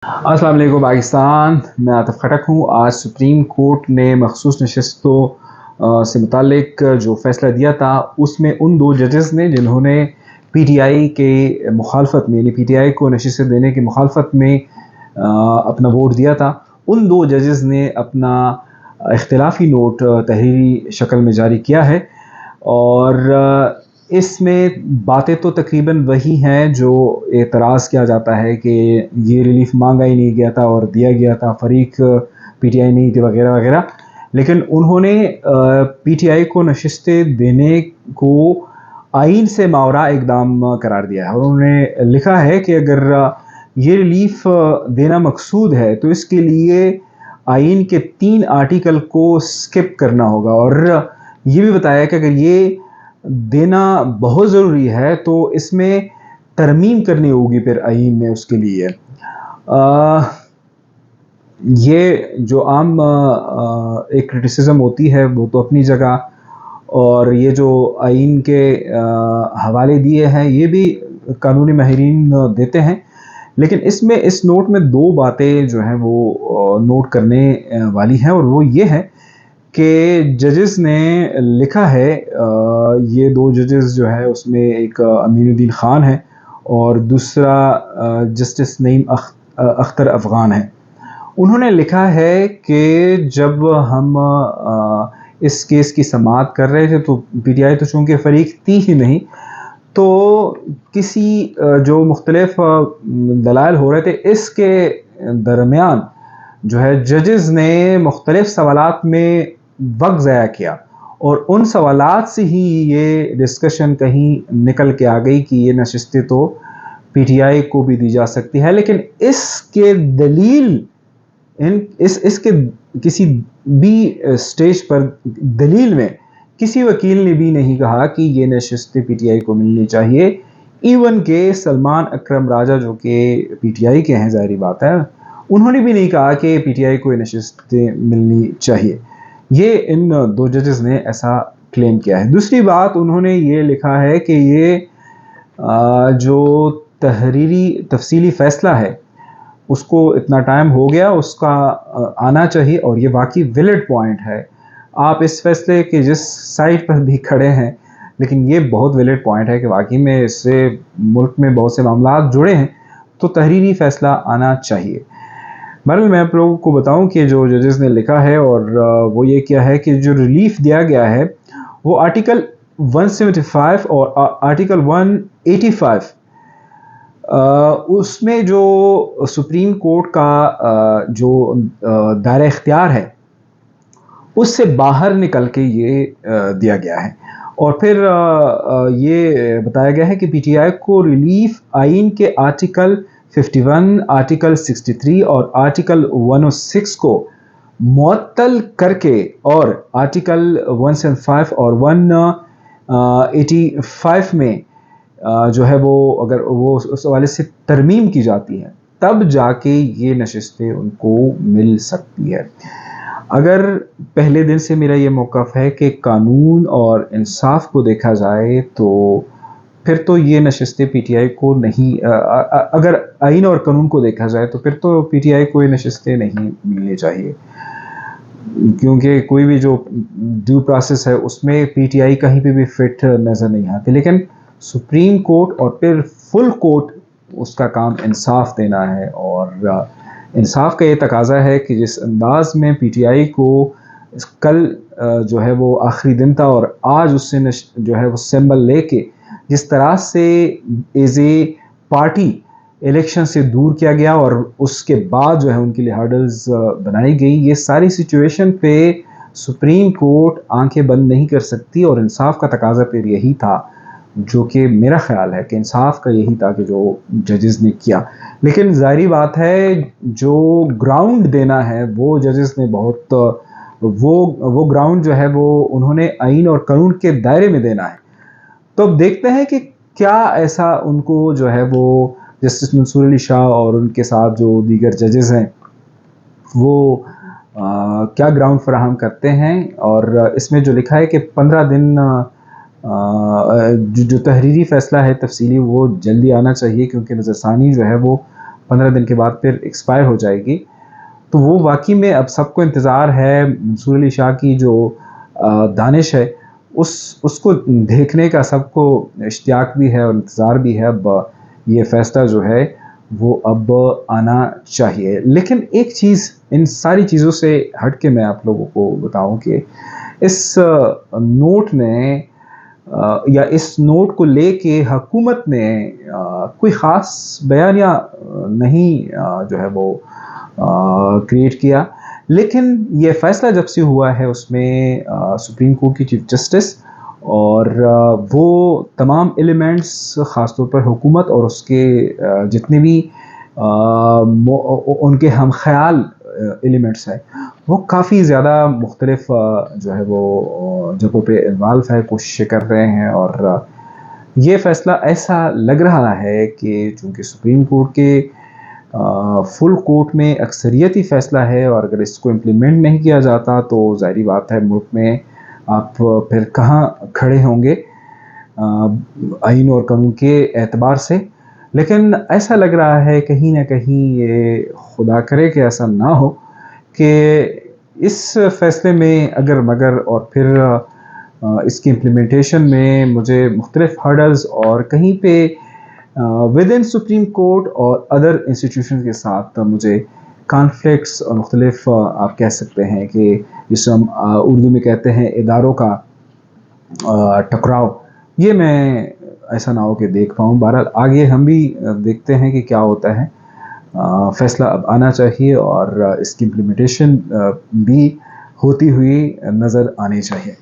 अस्सलाम वालेकुम पाकिस्तान। मैं आतिफ खटक हूँ। आज सुप्रीम कोर्ट ने मखसूस नशस्तों से मुतालिक जो फ़ैसला दिया था, उसमें उन दो जजेस ने जिन्होंने पीटीआई के मुखालफत में, यानी पीटीआई को नशस्तें देने की मुखालफत में अपना वोट दिया था, उन दो जजेस ने अपना इख्तिलाफी नोट तहरीरी शक्ल में जारी किया है। और इसमें बातें तो तकरीबन वही हैं जो एतराज़ किया जाता है कि ये रिलीफ मांगा ही नहीं गया था और दिया गया था, फरीक पीटीआई नहीं थी वगैरह वगैरह। लेकिन उन्होंने पीटीआई को नशस्तें देने को आइन से मावरा इकदाम करार दिया है। और उन्होंने लिखा है कि अगर ये रिलीफ देना मकसूद है तो इसके लिए आइन के 3 आर्टिकल को स्किप करना होगा। और ये भी बताया कि अगर ये देना बहुत ज़रूरी है तो इसमें तरमीम करनी होगी फिर आइन में उसके लिए। ये जो आम एक क्रिटिसिज्म होती है वो तो अपनी जगह, और ये जो आइन के हवाले दिए हैं ये भी कानूनी माहिरीन देते हैं। लेकिन इसमें इस नोट में दो बातें जो हैं वो नोट करने वाली हैं, और वो ये है कि जजेस ने लिखा है, ये दो जजेस जो है उसमें एक अमीनुद्दीन ख़ान है और दूसरा जस्टिस नईम अख्तर अफ़गान है। उन्होंने लिखा है कि जब हम इस केस की समाअत कर रहे थे तो पीटीआई तो चूँकि फ़रीक थी ही नहीं, तो किसी जो मुख्तलिफ दलाइल हो रहे थे इसके दरमियान जो है जजेस ने मुख्तलिफ सवालात में वक्त ज़ाया किया, और उन सवालात से ही ये डिस्कशन कहीं निकल के आ गई कि ये नशस्तें तो पीटीआई को भी दी जा सकती है। लेकिन इसके दलील इसके किसी भी स्टेज पर दलील में किसी वकील ने भी नहीं कहा कि ये नशस्तें पीटीआई को मिलनी चाहिए। इवन के सलमान अकरम राजा जो कि पीटीआई के हैं, ज़ाहिर बात है, उन्होंने भी नहीं कहा कि पीटीआई को ये नशस्तें मिलनी चाहिए। ये इन दो जजेस ने ऐसा क्लेम किया है। दूसरी बात, उन्होंने ये लिखा है कि ये जो तहरीरी तफसीली फ़ैसला है उसको इतना टाइम हो गया, उसका आना चाहिए, और ये वाकई वैलिड पॉइंट है। आप इस फैसले के जिस साइड पर भी खड़े हैं, लेकिन ये बहुत वैलिड पॉइंट है कि वाकई में इससे मुल्क में बहुत से मामला जुड़े हैं, तो तहरीरी फ़ैसला आना चाहिए। बहरहाल मैं आप लोगों को बताऊं कि जो जजेस ने लिखा है, और वो ये किया है कि जो रिलीफ दिया गया है वो आर्टिकल 175 और आर्टिकल 185, उसमें जो सुप्रीम कोर्ट का जो दायरा इख्तियार है उससे बाहर निकल के ये दिया गया है। और फिर ये बताया गया है कि पीटीआई को रिलीफ आइन के आर्टिकल 51, आर्टिकल 63 और आर्टिकल 106 को मुअत्तल करके, और आर्टिकल 175 और 185 में जो है वो अगर वो उस हवाले से तरमीम की जाती है तब जाके ये नशस्तें उनको मिल सकती है। अगर पहले दिन से मेरा ये मौक़िफ़ है कि कानून और इंसाफ को देखा जाए तो फिर तो ये नशस्तें पीटीआई को नहीं, अगर आइन और कानून को देखा जाए तो फिर तो पीटीआई को ये नशस्तें नहीं मिलनी चाहिए, क्योंकि कोई भी जो ड्यू प्रोसेस है उसमें पीटीआई कहीं पे भी फिट नज़र नहीं आती। लेकिन सुप्रीम कोर्ट और फिर फुल कोर्ट, उसका काम इंसाफ देना है, और इंसाफ का ये तकाज़ा है कि जिस अंदाज में पीटीआई को कल जो है वो आखिरी दिन था और आज उससे जो है वो सिंबल लेके जिस तरह से एज ए पार्टी इलेक्शन से दूर किया गया और उसके बाद जो है उनके लिए हर्डल्स बनाई गई, ये सारी सिचुएशन पे सुप्रीम कोर्ट आंखें बंद नहीं कर सकती। और इंसाफ का तकाज़ा फिर यही था, जो कि मेरा ख़्याल है कि इंसाफ का यही था कि जो जजेस ने किया। लेकिन ज़ाहिर बात है जो ग्राउंड देना है वो जजेस ने बहुत वो ग्राउंड जो है वो उन्होंने आइन और कानून के दायरे में देना है। तो अब देखते हैं कि क्या ऐसा उनको जो है वो जस्टिस मंसूर अली शाह और उनके साथ जो दीगर जजेस हैं वो क्या ग्राउंड फराहम करते हैं। और इसमें जो लिखा है कि 15 दिन जो तहरीरी फ़ैसला है तफसीली वो जल्दी आना चाहिए, क्योंकि नज़रसानी जो है वो 15 दिन के बाद फिर एक्सपायर हो जाएगी। तो वो वाक़ई में अब सबको इंतज़ार है मंसूर अली शाह की जो दानिश है उसको देखने का सबको इश्तियाक भी है और इंतज़ार भी है। अब ये फ़ैसला जो है वो अब आना चाहिए। लेकिन एक चीज़ इन सारी चीज़ों से हट के मैं आप लोगों को बताऊँ कि इस नोट ने या इस नोट को लेके हुकूमत ने कोई ख़ास बयानिया नहीं जो है वो क्रिएट किया। लेकिन ये फ़ैसला जब से हुआ है उसमें सुप्रीम कोर्ट की चीफ जस्टिस और वो तमाम एलिमेंट्स ख़ास तौर पर हुकूमत और उसके जितने भी उनके हम ख़याल एलिमेंट्स हैं वो काफ़ी ज़्यादा मुख्तलिफ जो है वो जगहों पे इन्वॉल्व है, कोशिशें कर रहे हैं। और ये फ़ैसला ऐसा लग रहा है कि चूँकि सुप्रीम कोर्ट के फुल कोर्ट में अक्सरियती फ़ैसला है और अगर इसको इम्प्लीमेंट नहीं किया जाता तो ज़ाहिर बात है मुल्क में आप फिर कहाँ खड़े होंगे आइन और कानून के एतबार से। लेकिन ऐसा लग रहा है कहीं ना कहीं ये खुदा करे कि ऐसा ना हो कि इस फ़ैसले में अगर मगर और फिर इसकी इम्प्लीमेंटेशन में मुझे मुख्तलिफ हर्डल्स और कहीं पे विद इन सुप्रीम कोर्ट और अदर इंस्टीट्यूशन के साथ मुझे कॉन्फ्लिक्ट्स और मुख्तलिफ आप कह सकते हैं कि जिसे हम उर्दू में कहते हैं इदारों का टकराव, ये मैं ऐसा ना हो कि देख पाऊँ। बहरहाल आगे हम भी देखते हैं कि क्या होता है। फ़ैसला अब आना चाहिए और इसकी इम्प्लीमेंटेशन भी होती हुई नज़र आनी चाहिए।